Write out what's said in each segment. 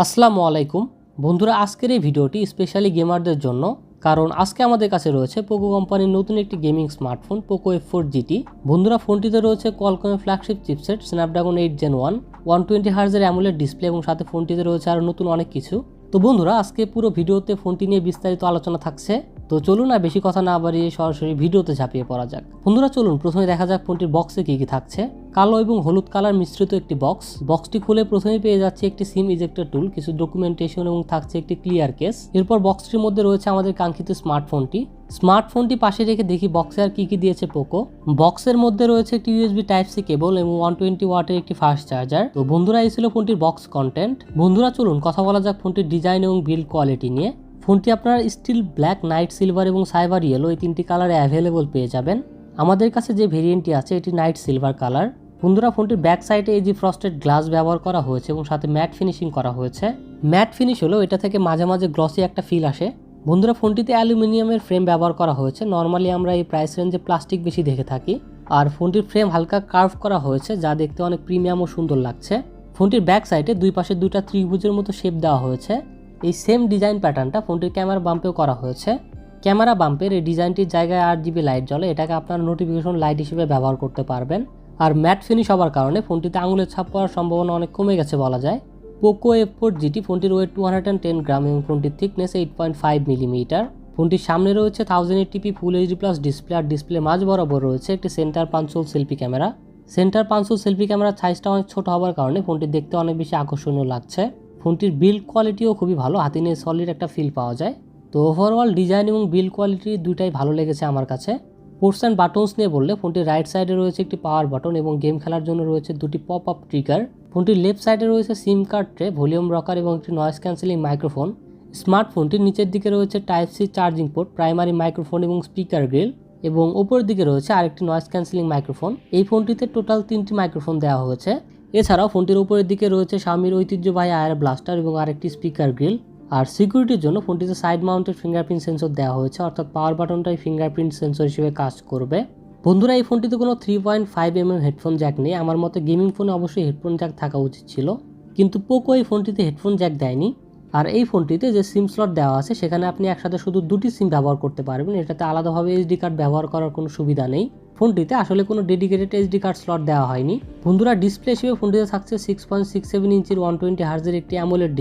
আসসালামু আলাইকুম বন্ধুরা, আজকের এই ভিডিওটি স্পেশালি গেমারদের জন্য, কারণ আজকে আমাদের কাছে রয়েছে পোকো কোম্পানির নতুন একটি gaming smartphone Poco F4 GT। বন্ধুরা, ফোনটিতে রয়েছে কোয়ালকমের ফ্ল্যাগশিপ চিপসেট স্ন্যাপড্রাগন 8 Gen 1 120 হার্জের অ্যামোলেড ডিসপ্লে এবং সাথে ফোনটিতে রয়েছে আরও নতুন অনেক কিছু। তো বন্ধুরা, আজকে পুরো ভিডিওতে ফোনটি নিয়ে বিস্তারিত আলোচনা থাকছে। তো চলুন আর বেশি কথা না বাড়িয়ে সরাসরি ভিডিওতে ঝাঁপিয়ে পড়া যাক। বন্ধুরা চলুন প্রথমে দেখা যাক ফোনটির বক্সে কি কি থাকছে। কালো এবং হলুদ কালার মিশ্রিত একটি বক্সটি খুলে প্রথমেই পেয়ে যাচ্ছে একটি সিম ইজেক্টর টুল, কিছু ডকুমেন্টেশন এবং থাকছে একটি ক্লিয়ার কেস। এরপর বক্সটির মধ্যে রয়েছে আমাদের কাঙ্ক্ষিত স্মার্টফোনটি পাশে রেখে দেখি বক্সে আর কি কি দিয়েছে পোকো। বক্সের মধ্যে রয়েছে একটি USB Type-C কেবল এবং 120 ওয়াটের একটি ফাস্ট চার্জার। তো বন্ধুরা, এই ছিল ফোনটির বক্স কন্টেন্ট। বন্ধুরা চলুন কথা বলা যাক ফোনটির ডিজাইন এবং বিল্ড কোয়ালিটি নিয়ে। ফোনটি আপনারা স্টিল, ব্ল্যাক, নাইট সিলভার এবং সাইবার ইয়েলো এই তিনটি কালারে অ্যাভেলেবল পেয়ে যাবেন। আমাদের কাছে যে ভেরিয়েন্টটি আছে এটি নাইট সিলভার কালার। বন্ধুরা, ফোনটির ব্যাক সাইডে এই যে ফ্রস্টেড গ্লাস ব্যবহার করা হয়েছে এবং সাথে ম্যাট ফিনিশিং করা হয়েছে। ম্যাট ফিনিশ হলেও এটা থেকে মাঝে মাঝে গ্লসি একটা ফিল আসে। বন্ধুরা, ফোনটিতে অ্যালুমিনিয়ামের ফ্রেম ব্যবহার করা হয়েছে। নর্মালি আমরা এই প্রাইস রেঞ্জে প্লাস্টিক বেশি দেখে থাকি। আর ফোনটির ফ্রেম হালকা কার্ভ করা হয়েছে, যা দেখতে অনেক প্রিমিয়াম ও সুন্দর লাগছে। ফোনটির ব্যাক সাইডে দুই পাশে দুইটা ত্রিভুজের মতো শেপ দেওয়া হয়েছে। এই সেম ডিজাইন প্যাটার্নটা ফোনটির ক্যামেরা বাম্পেও করা হয়েছে। ক্যামেরা বাম্পের এই ডিজাইনটির জায়গায় 8GB লাইট জ্বলে, এটাকে আপনার নোটিফিকেশন লাইট হিসেবে ব্যবহার করতে পারবেন। আর ম্যাট ফিনিশ হওয়ার কারণে ফোনটিতে আঙুলের ছাপ পড়ার সম্ভাবনা অনেক কমে গেছে বলা যায়। পোকো F4 GT ফোনটির ওয়েট 210 গ্রাম এবং ফোনটির থিকনেস 8.5 মিলিমিটার। ফোনটির সামনে রয়েছে 1080p full HD plus display, আর ডিসপ্লে মাঝ বরাবর রয়েছে একটি centre punch hole selfie camera. Centre punch hole selfie ক্যামেরার সাইজটা অনেক ছোট হওয়ার কারণে ফোনটি দেখতে অনেক বেশি আকর্ষণীয় লাগছে। ফোনটির বিল্ড কোয়ালিটিও খুবই ভালো, হাতে নিয়ে সলিড একটা ফিল পাওয়া যায়। তো ওভারঅল ডিজাইন এবং বিল্ড কোয়ালিটি দুইটাই ভালো লেগেছে আমার কাছে। পোর্টস অ্যান্ড বাটনস নিয়ে বললে ফোনটির রাইট সাইডে রয়েছে একটি পাওয়ার বাটন এবং গেম খেলার জন্য রয়েছে দুটি পপ আপ ট্রিগার। ফোনটির লেফট সাইডে রয়েছে সিম কার্ড ট্রে, ভলিউম রকার এবং একটি নয়েজ ক্যান্সেলিং মাইক্রোফোন। স্মার্টফোনটির নিচের দিকে রয়েছে Type-C charging port, primary microphone এবং স্পিকার গ্রিল, এবং ওপরের দিকে রয়েছে আরেকটি নয়েজ ক্যান্সেলিং মাইক্রোফোন। এই ফোনটিতে টোটাল 3টি মাইক্রোফোন দেওয়া হয়েছে। এছাড়াও ফোনটির উপরের দিকে রয়েছে Xiaomiর ঐতিহ্যবাহী আয়ার ব্লাস্টার এবং আরেকটি স্পিকার গ্রিল। আর সিকিউরিটির জন্য ফোনটিতে সাইড মাউন্টেড ফিঙ্গারপ্রিন্ট সেন্সর দেওয়া হয়েছে, অর্থাৎ পাওয়ার বাটনটাই ফিঙ্গারপ্রিন্ট সেন্সর হিসেবে কাজ করবে। বন্ধুরা, এই ফোনটিতে কোনো 3.5mm হেডফোন জ্যাক নেই। আমার মতে গেমিং ফোনে অবশ্যই হেডফোন জ্যাক থাকা উচিত ছিল, কিন্তু পোকো এই ফোনটিতে হেডফোন জ্যাক দেয়নি। আর এই ফোনটিতে যে সিম স্লট দেওয়া আছে সেখানে আপনি একসাথে শুধু দুটি সিম ব্যবহার করতে পারবেন। এটাতে আলাদাভাবে SD কার্ড ব্যবহার করার কোনো সুবিধা নেই। ফোনটিতে আসলে কোনো ডেডিকেটেড SD কার্ড স্লট দেওয়া হয়নি। বন্ধুরা, ডিসপ্লে হিসেবে ফোনটিতে থাকছে 6.67 ইঞ্চির 120 হার্জের একটি অ্যামোলেড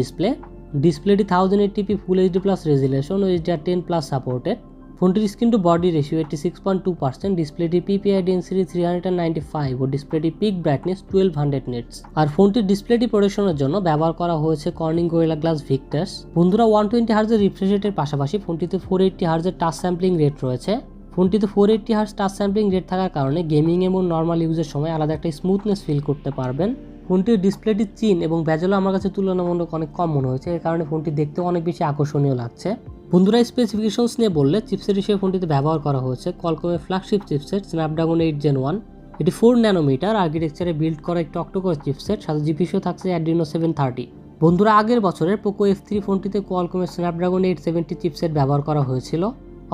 ডিসপ্লেটি 1080p full HD plus resolution ও HDR10+ সাপোর্টেড। ফোনটির স্ক্রিন টু বডি রেশিও 86.2%, ডিসপ্লেটি PPI ডেন্সিটি 395 ও ডিসপ্লেটি পিক ব্রাইটনেস 1200 নিটস। আর ফোনটির ডিসপ্লেটি প্রোটেকশনের জন্য ব্যবহার করা হয়েছে কর্নিং গরিলা গ্লাস ভিক্টাস। বন্ধুরা, 120 হার্জের রিফ্রেশ রেটের পাশাপাশি ফোনটিতে 480 হার্জের টাচ স্যাম্পলিং রেট রয়েছে। ফোনটিতে 480 হার্জ টাচ স্যাম্পলিং রেট থাকার কারণে গেমিং এবং নর্মাল ইউজের সময় আলাদা একটা স্মুথনেস ফিল করতে পারবেন। ফোনটির ডিসপ্লেটির চিন এবং বেজেলও আমার কাছে তুলনামূলক অনেক কম মনে হয়েছে, এর কারণে ফোনটি দেখতেও অনেক বেশি আকর্ষণীয় লাগছে। বন্ধুরা, স্পেসিফিকেশনস নিয়ে বললে চিপসেট হিসেবে ফোনটিতে ব্যবহার করা হয়েছে কোয়ালকমের ফ্ল্যাগশিপ চিপসেট স্ন্যাপড্রাগন 8 Gen 1। এটি 4 ন্যানোমিটার আর্কিটেকচারে বিল্ড করা একটি অক্টোকোর চিপসেট, সাথে জিপিইউ থাকছে Adreno 730। বন্ধুরা, আগের বছরের পোকো F3 ফোনটিতে কোয়ালকমের স্ন্যাপড্রাগন 870 চিপসেট ব্যবহার করা হয়েছিল।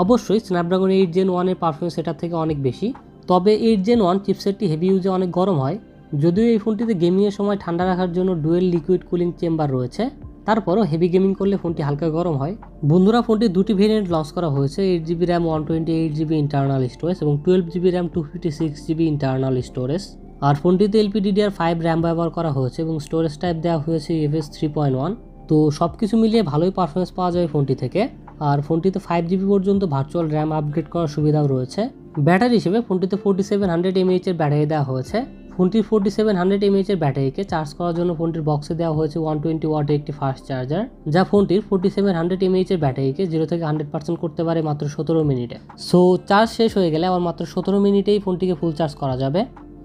অবশ্যই স্ন্যাপড্রাগন 8 Gen 1 এর পারফরমেন্স এটার থেকে অনেক বেশি, তবে 8 Gen 1 চিপসেটটি হেভি ইউজে অনেক গরম হয়। যদিও এই ফোনটিতে গেমিংয়ের সময় ঠান্ডা রাখার জন্য ডুয়েল লিকুইড কুলিং চেম্বার রয়েছে, তারপরও হেভি গেমিং করলে ফোনটি হালকা গরম হয়। বন্ধুরা, ফোনটি দুটি ভেরিয়েন্ট লঞ্চ করা হয়েছে, 8GB RAM 128GB internal storage এবং 12GB RAM 256GB internal storage. আর ফোনটিতে LPDDR5 RAM ব্যবহার করা হয়েছে এবং স্টোরেজ টাইপ দেওয়া হয়েছে UFS 3.1। তো সব কিছু মিলিয়ে ভালোই পারফরমেন্স পাওয়া যায় ফোনটি থেকে। আর ফোনটিতে 5GB পর্যন্ত ভার্চুয়াল RAM আপগ্রেড করার সুবিধাও রয়েছে। ব্যাটারি হিসেবে ফোনটিতে 4700 mAh এর ব্যাটারি দেওয়া হয়েছে। ফোনটির 4700 mAh এর ব্যাটারিকে চার্জ করার জন্য ফোনটির বক্সে দেওয়া হয়েছে 120 ওয়াটের একটি ফাস্ট চার্জার, যা ফোনটির 4700 mAh এর ব্যাটারিকে 0 থেকে 100% করতে পারে মাত্র 17 মিনিটে। সো চার্জ শেষ হয়ে গেলে আবার মাত্র 17 মিনিটেই ফোনটিকে ফুল চার্জ করা যাবে।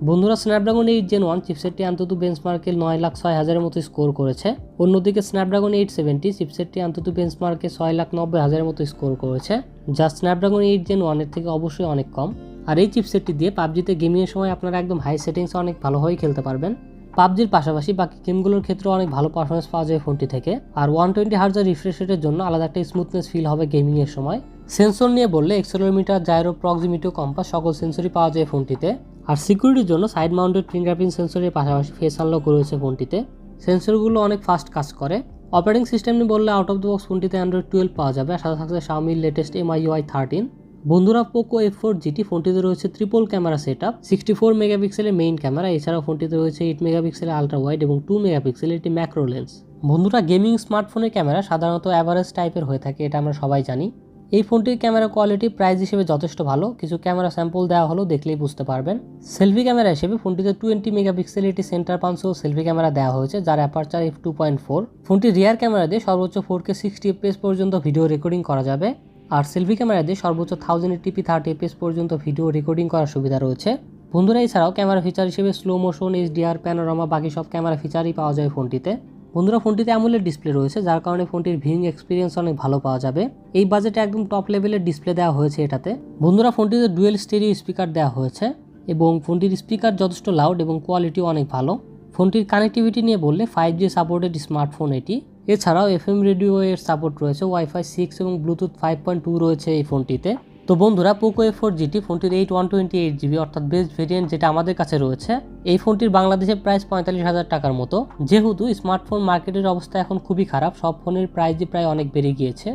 বন্ধুরা, স্ন্যাপড্রাগন 8 Gen 1 চিপসেটটি অন্তত বেঞ্চমার্কে 9,06,000-এর মতো স্কোর করেছে। অন্যদিকে স্ন্যাপড্রাগন 870 চিপসেটটি অন্তত বেঞ্চমার্কে 6,90,000-এর মতো স্কোর করেছে, যা স্ন্যাপড্রাগন 8 Gen 1 এর থেকে অবশ্যই অনেক কম। আর এই চিপসেটটি দিয়ে পাবজিতে গেমিংয়ের সময় আপনারা একদম হাই সেটিংসে অনেক ভালোভাবেই খেলতে পারবেন। পাবজির পাশাপাশি বাকি গেমগুলোর ক্ষেত্রেও অনেক ভালো পারফরমেন্স পাওয়া যায় ফোনটি থেকে। আর 120 হার্জের রিফ্রেশ রেটের জন্য আলাদা একটা স্মুথনেস ফিল হবে গেমিংয়ের সময়। সেন্সর নিয়ে বললে অ্যাক্সেলেরোমিটার, জাইরো, প্রক্সিমিটি, কম্পাস সকল সেন্সরই পাওয়া যায় ফোনটিতে। আর সিকিউরিটির জন্য সাইড মাউন্টেড ফিঙ্গারপ্রিন্ট সেন্সরের পাশাপাশি ফেস আনলক রয়েছে ফোনটিতে। সেন্সরগুলো অনেক ফাস্ট কাজ করে। অপারেটিং সিস্টেম নিয়ে বললে আউট অফ দ্য বক্স ফোনটিতে অ্যান্ড্রয়েড 12 পাওয়া যাবে, সাথে থাকছে Xiaomi লেটেস্ট MIUI 13। বন্ধুরা Poco F4 GT ফোনটিতে রয়েছে ট্রিপল ক্যামেরা সেটআপ, 64 মেগাপিক্সেলের মেইন ক্যামেরা, এছাড়াও ফোনটিতে রয়েছে 8 মেগাপিক্সেলের আলট্রা ওয়াইড এবং 2 মেগাপিক্সেলের একটি ম্যাক্রো লেন্স। বন্ধুরা গেমিং স্মার্টফোনের ক্যামেরা সাধারণত অ্যাভারেজ টাইপের হয়ে থাকে, এটা আমরা সবাই জানি। এই ফোনটির ক্যামেরা কোয়ালিটি প্রাইস হিসেবে যথেষ্ট ভালো, কিছু ক্যামেরা স্যাম্পল দেওয়া হলো, দেখলেই বুঝতে পারবেন। সেলফি ক্যামেরা হিসেবে ফোনটিতে 20 মেগাপিক্সেলের একটি সেন্টার পাঞ্চ সেলফি ক্যামেরা দেওয়া হয়েছে, যার অ্যাপারচার f2.4। ফোনটি রিয়ার ক্যামেরা দিয়ে সর্বোচ্চ 4K 60 fps পর্যন্ত ভিডিও রেকর্ডিং করা যাবে, আর সেলফি ক্যামেরা দিয়ে সর্বোচ্চ 1080p 30 fps পর্যন্ত ভিডিও রেকর্ডিং করার সুবিধা রয়েছে। বন্ধুরা এছাড়াও ক্যামেরা ফিচার হিসেবে স্লো মোশন, HDR, প্যানোরামা, বাকি সব ক্যামেরা ফিচারই পাওয়া যায় ফোনটিতে। বন্ধুরা ফোনটিতে অ্যামোলেড ডিসপ্লে রয়েছে, যার কারণে ফোনটির ভিউইং এক্সপিরিয়েন্স অনেক ভালো পাওয়া যাবে। এই বাজেটে একদম টপ লেভেলের ডিসপ্লে দেওয়া হয়েছে এটাতে। বন্ধুরা ফোনটিতে ডুয়েল স্টেরিও স্পিকার দেওয়া হয়েছে এবং ফোনটির স্পিকার যথেষ্ট লাউড এবং কোয়ালিটিও অনেক ভালো। ফোনটির কানেক্টিভিটি নিয়ে বললে 5G সাপোর্টেড স্মার্টফোন এটি। এছাড়াও FM রেডিও এর সাপোর্ট রয়েছে, Wi-Fi 6 এবং ব্লুটুথ 5.2 রয়েছে এই ফোনটিতে। তো বন্ধুরা Poco F4 GT ফোনটির 128GB অর্থাৎ বেস্ট ভেরিয়েন্ট যেটা আমাদের কাছে রয়েছে, এই ফোনটির বাংলাদেশে প্রাইস 45,000 টাকার মতো। যেহেতু স্মার্টফোন মার্কেটের অবস্থা এখন খুবই খারাপ, সব ফোনের প্রাইসই প্রায় অনেক বেড়ে গিয়েছে,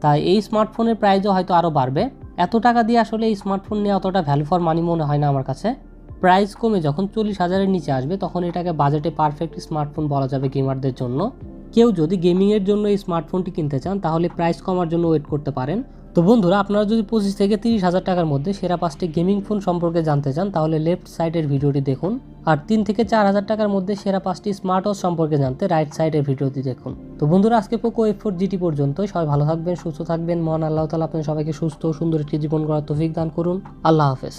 তাই এই স্মার্টফোনের প্রাইসও হয়তো আরও বাড়বে। এত টাকা দিয়ে আসলে এই স্মার্টফোন নিয়ে অতটা ভ্যালু ফর মানি মনে হয় না আমার কাছে। প্রাইস কমে যখন 40,000-এর নিচে আসবে তখন এটাকে বাজেটে পারফেক্ট স্মার্টফোন বলা যাবে গেমারদের জন্য। কেউ যদি গেমিংয়ের জন্য এই স্মার্টফোনটি কিনতে চান তাহলে প্রাইস কমার জন্য ওয়েট করতে পারেন। তো বন্ধুরা আপনারা যদি 25 থেকে 30,000 টাকার মধ্যে সেরা 5টি গেমিং ফোন সম্পর্কে জানতে চান তাহলে লেফট সাইডের ভিডিওটি দেখুন, আর 3 থেকে 4,000 টাকার মধ্যে সেরা 5টি স্মার্ট ওয়াচ সম্পর্কে জানতে রাইট সাইডের ভিডিওটি দেখুন। তো বন্ধুরা আজকে Poco F4 GT পর্যন্তই। সবাই ভালো থাকবেন, সুস্থ থাকবেন। মহান আল্লাহ তাআলা আপনাদের সবাইকে সুস্থ ও সুন্দর একটি জীবন গড়ার তৌফিক দান করুন। আল্লাহ হাফেজ।